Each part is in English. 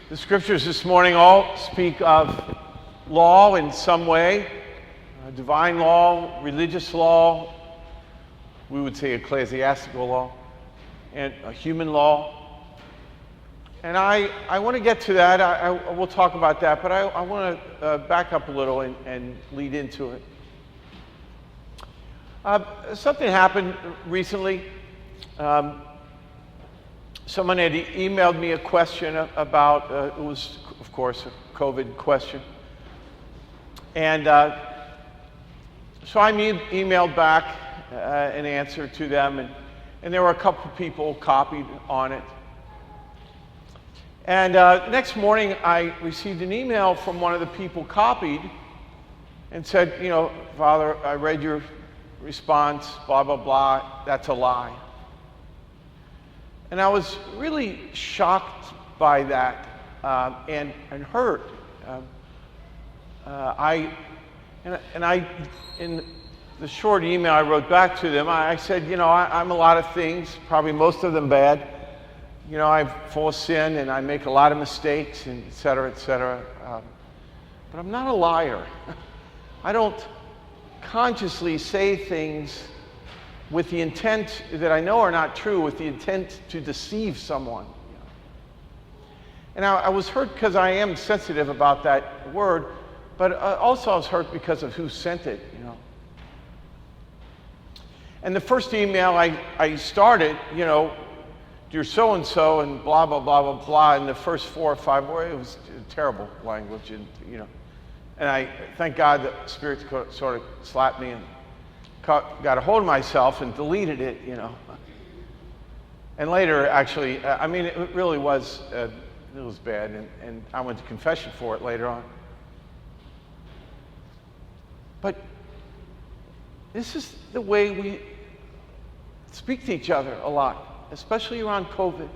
The scriptures this morning all speak of law in some way, divine law, religious law, we would say ecclesiastical law, and a human law. And I want to get to that. I will talk about that, but I want to back up a little and lead into it. Something happened recently. Someone had emailed me a question about, it was, of course, a COVID question. And so I emailed back an answer to them, and there were a couple of people copied on it. And next morning, I received an email from one of the people copied and said, you know, Father, I read your response, blah, blah, blah, that's a lie. And I was really shocked by that and hurt. In the short email I wrote back to them, I said, you know, I'm a lot of things, probably most of them bad. You know, I'm full of sin and I make a lot of mistakes, and et cetera, et cetera. But I'm not a liar. I don't consciously say things with the intent that I know are not true, with the intent to deceive someone. And I was hurt because I am sensitive about that word, but also I was hurt because of who sent it, you know. And the first email I started, you know, dear so-and-so and blah, blah, blah, blah, blah, and the first 4 or 5 words, it was terrible language, and, you know. And I thank God that Spirit sort of slapped me and got a hold of myself and deleted it, you know. And later, actually, I mean, it really was, it was bad, and I went to confession for it later on. But this is the way we speak to each other a lot, especially around COVID.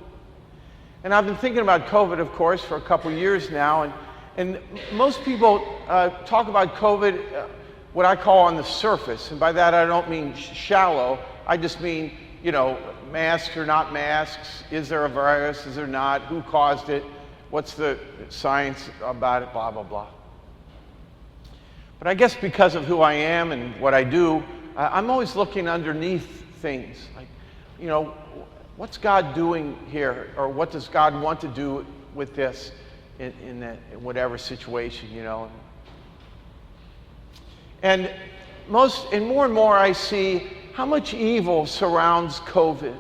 And I've been thinking about COVID, of course, for a couple years now, and most people talk about COVID what I call on the surface, and by that I don't mean shallow. I just mean, you know, masks or not masks. Is there a virus? Is there not? Who caused it? What's the science about it? Blah, blah, blah. But I guess because of who I am and what I do, I'm always looking underneath things. Like, you know, what's God doing here? Or what does God want to do with this in whatever situation, you know? And more and more I see how much evil surrounds COVID.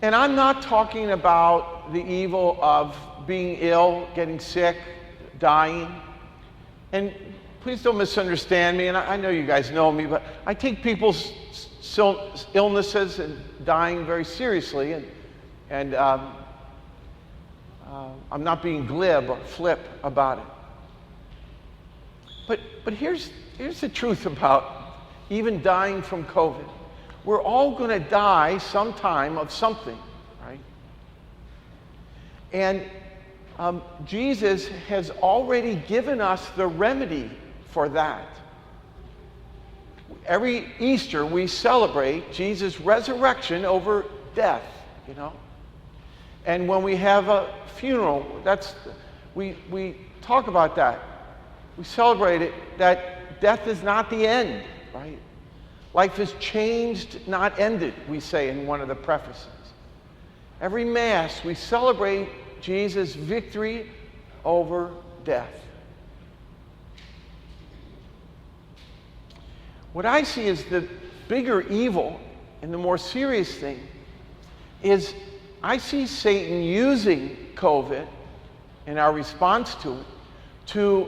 And I'm not talking about the evil of being ill, getting sick, dying. And please don't misunderstand me, and I know you guys know me, but I take people's illnesses and dying very seriously, and I'm not being glib or flip about it. But here's the truth about even dying from COVID. We're all going to die sometime of something, right? And Jesus has already given us the remedy for that. Every Easter we celebrate Jesus' resurrection over death, you know. And when we have a funeral, we talk about that. We celebrate it, that death is not the end, right? Life is changed, not ended, we say in one of the prefaces. Every Mass, we celebrate Jesus' victory over death. What I see as the bigger evil and the more serious thing is I see Satan using COVID and our response to it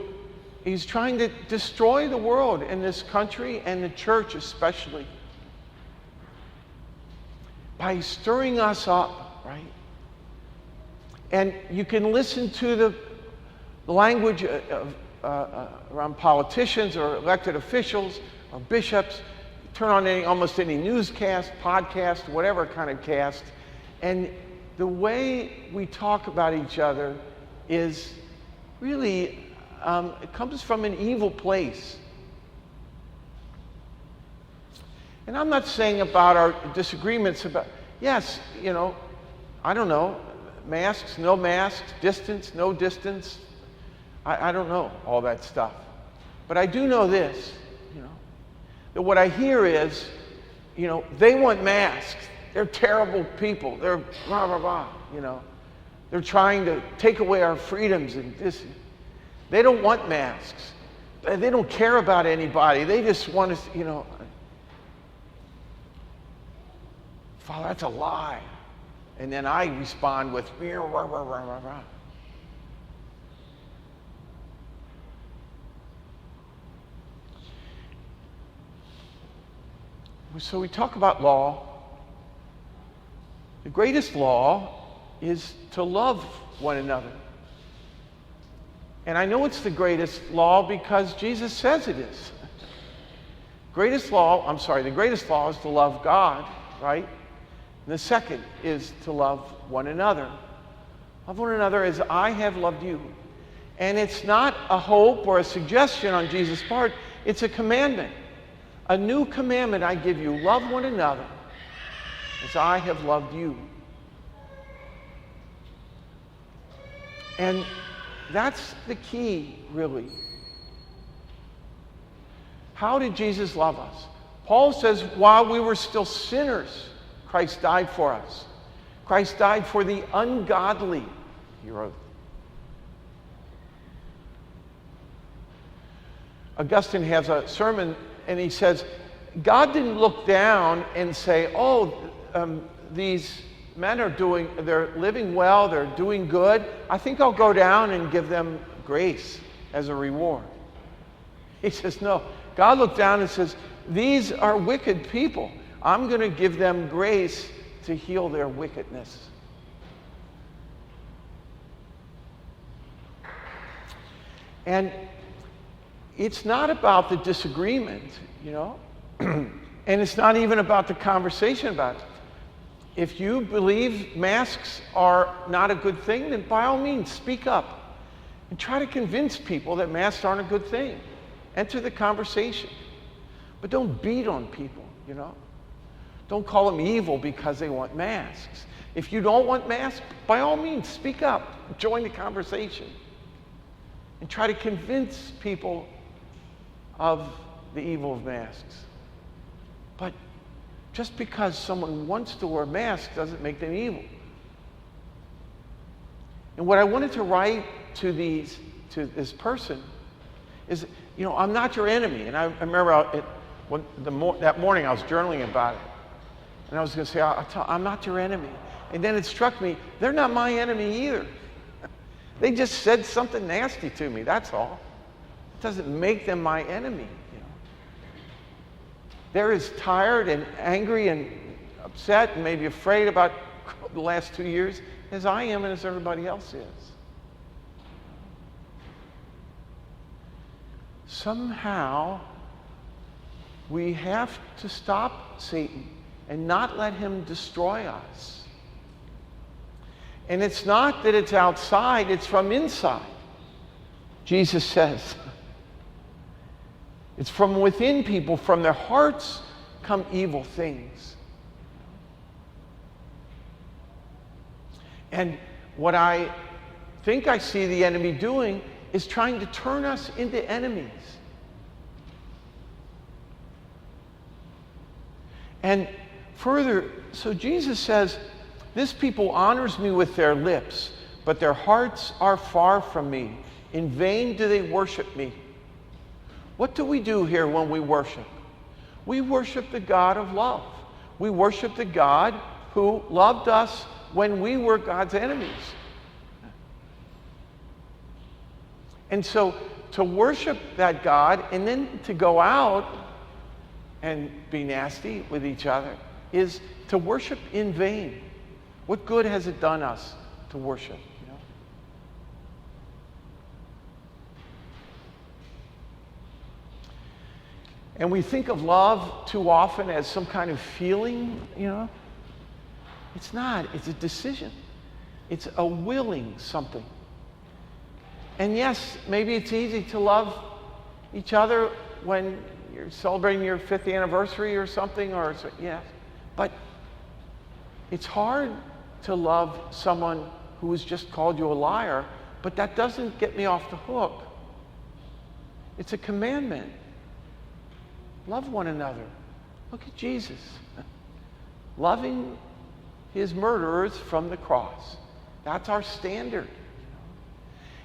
he's trying to destroy the world and this country and the church especially by stirring us up, right? And you can listen to the language around politicians or elected officials or bishops, turn on almost any newscast, podcast, whatever kind of cast, and the way we talk about each other is really it comes from an evil place. And I'm not saying about our disagreements about, yes, you know, I don't know, masks, no masks, distance, no distance. I don't know all that stuff. But I do know this, that what I hear is, they want masks. They're terrible people. They're blah, blah, blah, They're trying to take away our freedoms and this. They don't want masks. They don't care about anybody. They just want us, Father, that's a lie. And then I respond with, rah, rah, rah, rah, rah. So we talk about law. The greatest law is to love one another. And I know it's the greatest law because Jesus says it is. The greatest law is to love God, right? And the second is to love one another. Love one another as I have loved you. And it's not a hope or a suggestion on Jesus' part, it's a commandment. A new commandment I give you, love one another as I have loved you. And that's the key, really. How did Jesus love us? Paul says, while we were still sinners, Christ died for us. Christ died for the ungodly, he wrote. Augustine has a sermon, and he says, God didn't look down and say, these men they're living well, they're doing good. I think I'll go down and give them grace as a reward. He says, no. God looked down and says, these are wicked people. I'm going to give them grace to heal their wickedness. And it's not about the disagreement, and it's not even about the conversation about it. If you believe masks are not a good thing, then by all means, speak up and try to convince people that masks aren't a good thing. Enter the conversation. But don't beat on people, Don't call them evil because they want masks. If you don't want masks, by all means, speak up. Join the conversation. And try to convince people of the evil of masks. But just because someone wants to wear a mask doesn't make them evil. And what I wanted to write to this person is, I'm not your enemy. And I remember that morning I was journaling about it. And I was going to say, I'm not your enemy. And then it struck me, they're not my enemy either. They just said something nasty to me, that's all. It doesn't make them my enemy. They're as tired and angry and upset and maybe afraid about the last 2 years as I am and as everybody else is. Somehow, we have to stop Satan and not let him destroy us. And it's not that it's outside, it's from inside. Jesus says, it's from within people, from their hearts come evil things. And what I think I see the enemy doing is trying to turn us into enemies. And further, so Jesus says, this people honors me with their lips, but their hearts are far from me. In vain do they worship me. What do we do here when we worship? We worship the God of love. We worship the God who loved us when we were God's enemies. And so to worship that God and then to go out and be nasty with each other is to worship in vain. What good has it done us to worship? And we think of love too often as some kind of feeling, It's not. It's a decision. It's a willing something. And yes, maybe it's easy to love each other when you're celebrating your 5th anniversary or something, yes. But it's hard to love someone who has just called you a liar, but that doesn't get me off the hook. It's a commandment. Love one another. Look at Jesus. Loving his murderers from the cross. That's our standard.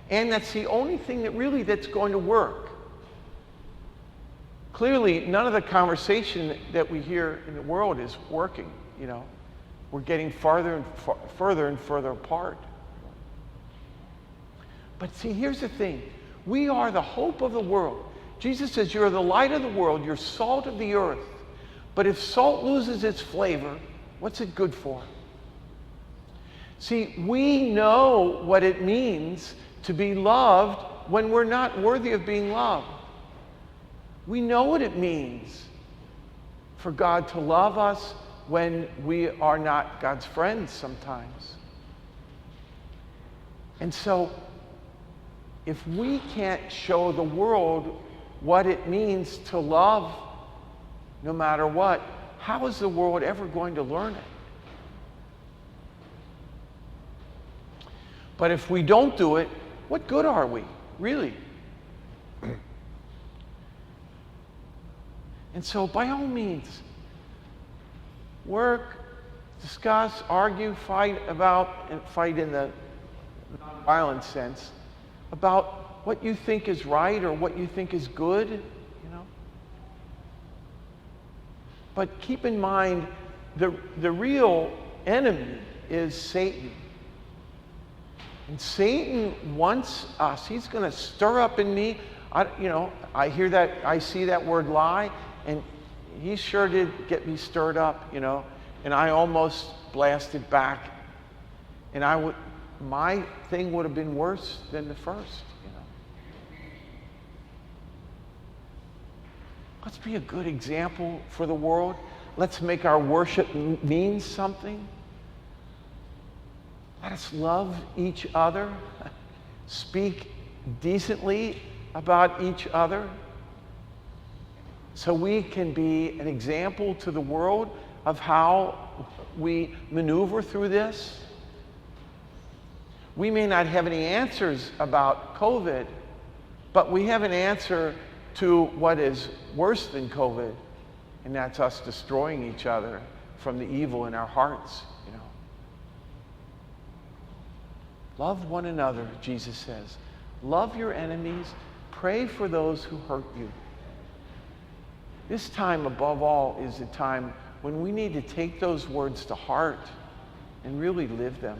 And that's the only thing that's going to work. Clearly, none of the conversation that we hear in the world is working, We're getting further and further apart. But see, here's the thing. We are the hope of the world. Jesus says you're the light of the world, you're salt of the earth. But if salt loses its flavor, what's it good for? See, we know what it means to be loved when we're not worthy of being loved. We know what it means for God to love us when we are not God's friends sometimes. And so, if we can't show the world what it means to love no matter what, how is the world ever going to learn it? But if we don't do it, what good are we, really? And so, by all means, work, discuss, argue, fight in the non-violent sense, about what you think is right or what you think is good, But keep in mind, the real enemy is Satan. And Satan wants us. He's going to stir up in me. I hear that, I see that word lie, and he sure did get me stirred up, and I almost blasted back. And my thing would have been worse than the first, Let's be a good example for the world. Let's make our worship mean something. Let us love each other, speak decently about each other, so we can be an example to the world of how we maneuver through this. We may not have any answers about COVID, but we have an answer to what is worse than COVID, and that's us destroying each other from the evil in our hearts, Love one another, Jesus says. Love your enemies. Pray for those who hurt you. This time, above all, is the time when we need to take those words to heart and really live them.